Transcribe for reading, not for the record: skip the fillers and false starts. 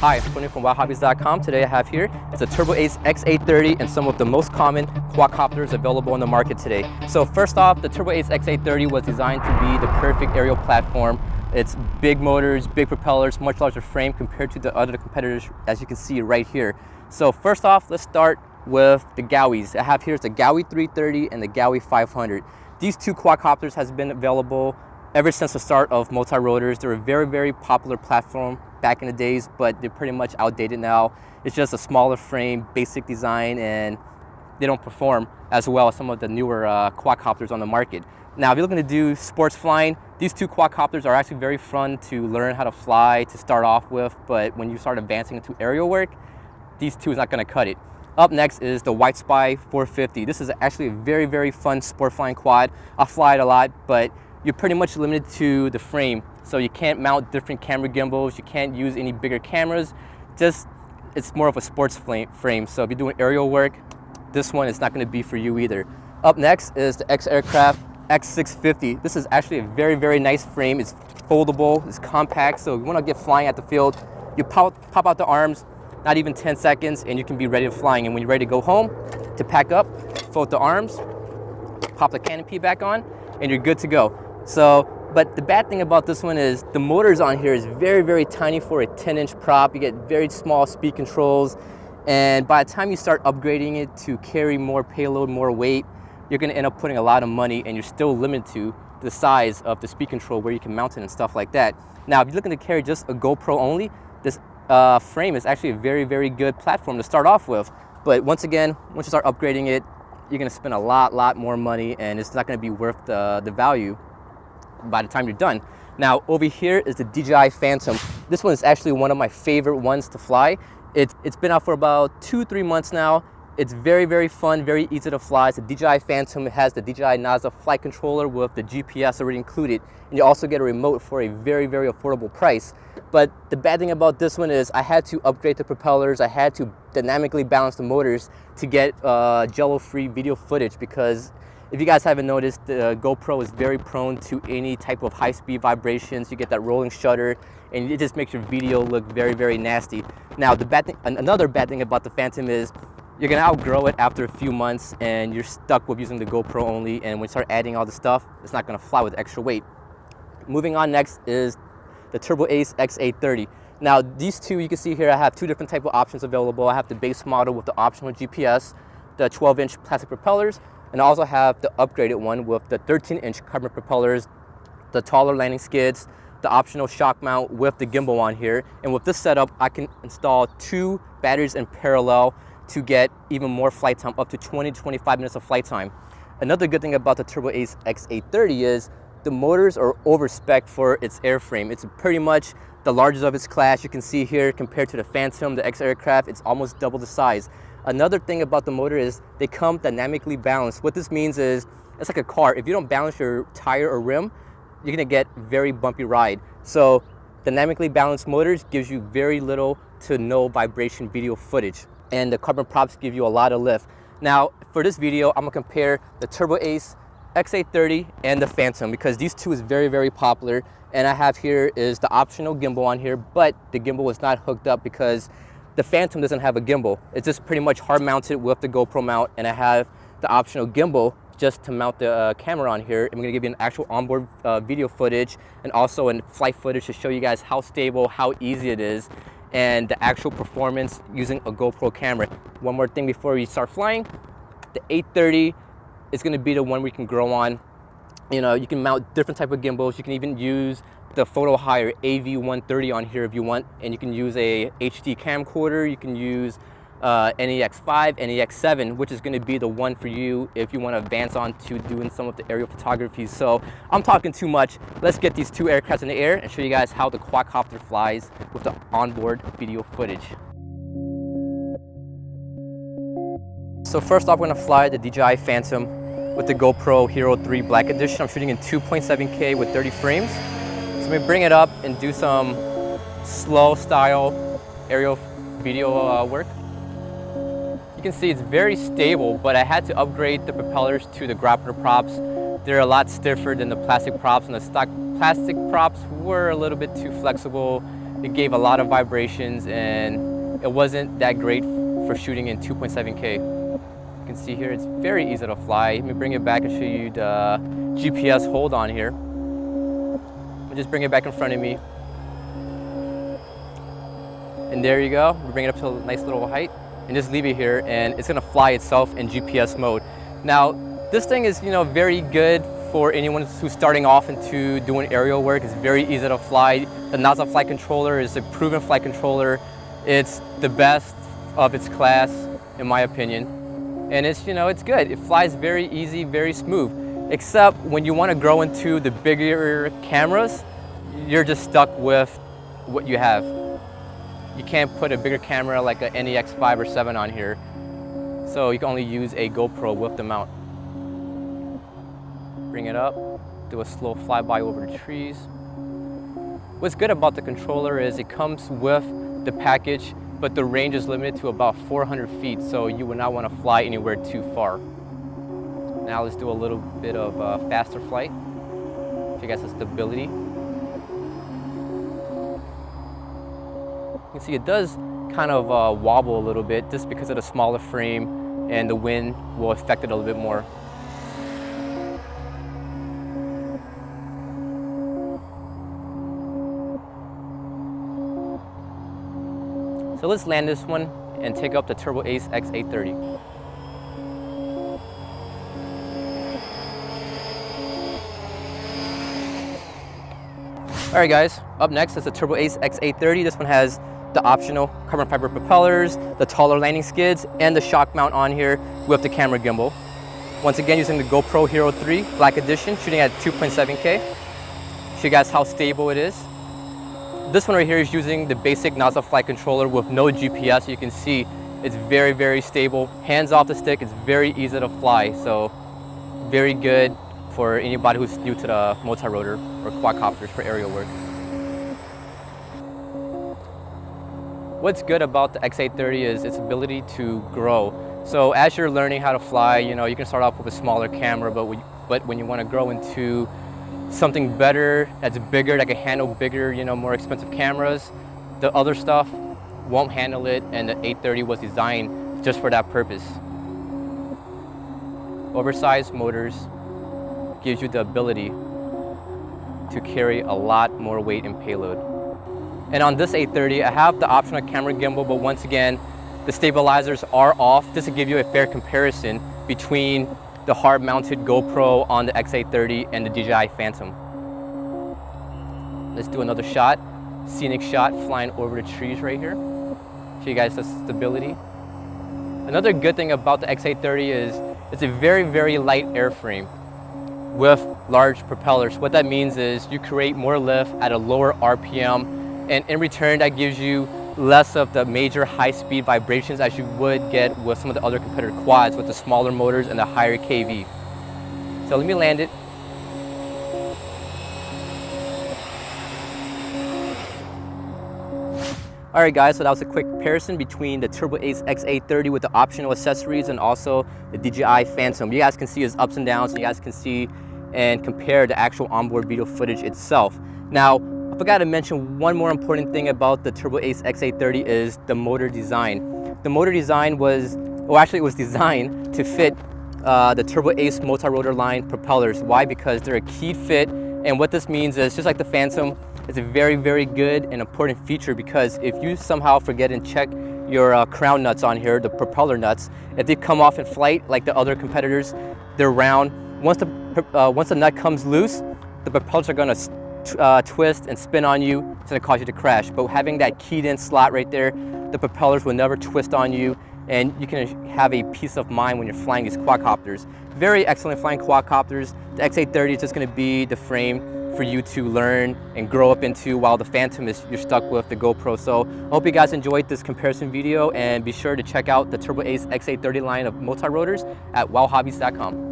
Hi, I'm Tony from WildHobbies.com. Today I have here is a Turbo Ace X830 and some of the most common quadcopters available on the market today. So first off, the Turbo Ace X830 was designed to be the perfect aerial platform. It's big motors, big propellers, much larger frame compared to the other competitors, as you can see right here. So first off, let's start with the Gauis. I have here is the Gaui 330 and the Gaui 500. These two quadcopters has been available ever since the start of multi-rotors. They're a very, very popular platform back in the days, but they're pretty much outdated now. It's just a smaller frame, basic design, and they don't perform as well as some of the newer quadcopters on the market. Now, if you're looking to do sports flying, these two quadcopters are actually very fun to learn how to fly to start off with, but when you start advancing into aerial work, these two is not going to cut it. Up next is the WhiteSPY 450. This is actually a very, very fun sport flying quad. I fly it a lot, but you're pretty much limited to the frame. So you can't mount different camera gimbals, you can't use any bigger cameras. It's more of a sports frame. So if you're doing aerial work, this one is not going to be for you either. Up next is the XAircraft X650. This is actually a very, very nice frame. It's foldable, it's compact, so if you want to get flying at the field, you pop out the arms, not even 10 seconds, and you can be ready to flying. And when you're ready to go home, to pack up, fold the arms, pop the canopy back on, and you're good to go. But the bad thing about this one is the motors on here is very, very tiny for a 10-inch prop. You get very small speed controls, and by the time you start upgrading it to carry more payload, more weight, you're going to end up putting a lot of money, and you're still limited to the size of the speed control where you can mount it and stuff like that. Now, if you're looking to carry just a GoPro only, this frame is actually a very, very good platform to start off with. But once again, once you start upgrading it, you're going to spend a lot more money, and it's not going to be worth the value by the time you're done. Now, over here is the DJI Phantom. This one is actually one of my favorite ones to fly. It's been out for about 2-3 months now. It's very, very fun, very easy to fly. It's a DJI Phantom. It has the DJI NASA flight controller with the GPS already included. And you also get a remote for a very, very affordable price. But the bad thing about this one is I had to upgrade the propellers. I had to dynamically balance the motors to get jello-free video footage, because if you guys haven't noticed, the GoPro is very prone to any type of high-speed vibrations. You get that rolling shutter, and it just makes your video look very, very nasty. Now, another bad thing about the Phantom is you're gonna outgrow it after a few months, and you're stuck with using the GoPro only, and when you start adding all the stuff, it's not gonna fly with extra weight. Moving on next is the Turbo Ace X830. Now, these two, you can see here, I have two different type of options available. I have the base model with the optional GPS, the 12-inch plastic propellers, and I also have the upgraded one with the 13-inch carbon propellers, the taller landing skids, the optional shock mount with the gimbal on here. And with this setup, I can install 2 batteries in parallel to get even more flight time, up to 20-25 minutes of flight time. Another good thing about the Turbo Ace X830 is the motors are over-spec for its airframe. It's pretty much the largest of its class. You can see here, compared to the Phantom, the XAircraft, it's almost double the size. Another thing about the motor is they come dynamically balanced. What this means is, it's like a car. If you don't balance your tire or rim, you're gonna get very bumpy ride. So dynamically balanced motors gives you very little to no vibration video footage. And the carbon props give you a lot of lift. Now, for this video, I'm gonna compare the Turbo Ace X830 and the Phantom, because these two is very, very popular. And I have here is the optional gimbal on here, but the gimbal is not hooked up because the Phantom doesn't have a gimbal. It's just pretty much hard mounted with the GoPro mount, and I have the optional gimbal just to mount the camera on here. I'm gonna give you an actual onboard video footage and also in flight footage to show you guys how stable, how easy it is, and the actual performance using a GoPro camera. One more thing before we start flying, the 830 is gonna be the one we can grow on. You know, you can mount different type of gimbals. You can even use the Photo Hire AV130 on here if you want, and you can use a HD camcorder. You can use NEX5, NEX7, which is going to be the one for you if you want to advance on to doing some of the aerial photography. So I'm talking too much. Let's get these two aircrafts in the air and show you guys how the quadcopter flies with the onboard video footage. So first off, we're going to fly the DJI Phantom with the GoPro Hero 3 Black Edition. I'm shooting in 2.7K with 30 frames. So let me bring it up and do some slow style aerial video work. You can see it's very stable, but I had to upgrade the propellers to the grappler props. They're a lot stiffer than the plastic props, and the stock plastic props were a little bit too flexible. It gave a lot of vibrations and it wasn't that great for shooting in 2.7K. You can see here it's very easy to fly. Let me bring it back and show you the GPS hold on here. I'll just bring it back in front of me. And there you go. We bring it up to a nice little height and just leave it here and it's gonna fly itself in GPS mode. Now, this thing is, very good for anyone who's starting off into doing aerial work. It's very easy to fly. The nozzle flight controller is a proven flight controller. It's the best of its class, in my opinion. And it's, it's good. It flies very easy, very smooth. Except when you want to grow into the bigger cameras, you're just stuck with what you have. You can't put a bigger camera like an NEX 5 or 7 on here. So you can only use a GoPro with the mount. Bring it up, do a slow flyby over the trees. What's good about the controller is it comes with the package, but the range is limited to about 400 feet, so you would not want to fly anywhere too far. Now let's do a little bit of faster flight. Show you guys the stability. You can see it does kind of wobble a little bit just because of the smaller frame and the wind will affect it a little bit more. So let's land this one and take up the Turbo Ace X830. All right guys, up next is the Turbo Ace X830. This one has the optional carbon fiber propellers, the taller landing skids, and the shock mount on here with the camera gimbal. Once again, using the GoPro Hero 3 Black Edition, shooting at 2.7K. Show you guys how stable it is. This one right here is using the basic nozzle flight controller with no GPS. You can see it's very, very stable. Hands off the stick, it's very easy to fly. So very good for anybody who's new to the multi-rotor or quadcopters for aerial work. What's good about the X830 is its ability to grow. So as you're learning how to fly, you can start off with a smaller camera, but when you want to grow into something better, that's bigger, that can handle bigger, more expensive cameras, the other stuff won't handle it, and the 830 was designed just for that purpose. Oversized motors gives you the ability to carry a lot more weight and payload. And on this 830, I have the optional camera gimbal, but once again, the stabilizers are off, just to give you a fair comparison between the hard-mounted GoPro on the X830 and the DJI Phantom. Let's do another shot, scenic shot flying over the trees right here. Show you guys the stability. Another good thing about the X830 is it's a very, very light airframe with large propellers. What that means is you create more lift at a lower RPM, and in return that gives you less of the major high-speed vibrations as you would get with some of the other competitor quads with the smaller motors and the higher KV. So let me land it. All right guys, so that was a quick comparison between the Turbo Ace X830 with the optional accessories and also the DJI Phantom. You guys can see its ups and downs, and you guys can see and compare the actual onboard video footage itself. Now, I forgot to mention one more important thing about the Turbo Ace X830 is the motor design. The motor design was designed to fit the Turbo Ace multi-rotor line propellers. Why? Because they're a keyed fit, and what this means is, just like the Phantom, it's a very, very good and important feature, because if you somehow forget and check your crown nuts on here, the propeller nuts, if they come off in flight like the other competitors, they're round. Once the nut comes loose, the propellers are going to twist and spin on you. It's going to cause you to crash. But having that keyed in slot right there, the propellers will never twist on you, and you can have a peace of mind when you're flying these quadcopters. Very excellent flying quadcopters. The X830 is just going to be the frame for you to learn and grow up into, while the Phantom is you're stuck with the GoPro. So I hope you guys enjoyed this comparison video, and be sure to check out the Turbo Ace X830 line of multi-rotors at wowhobbies.com.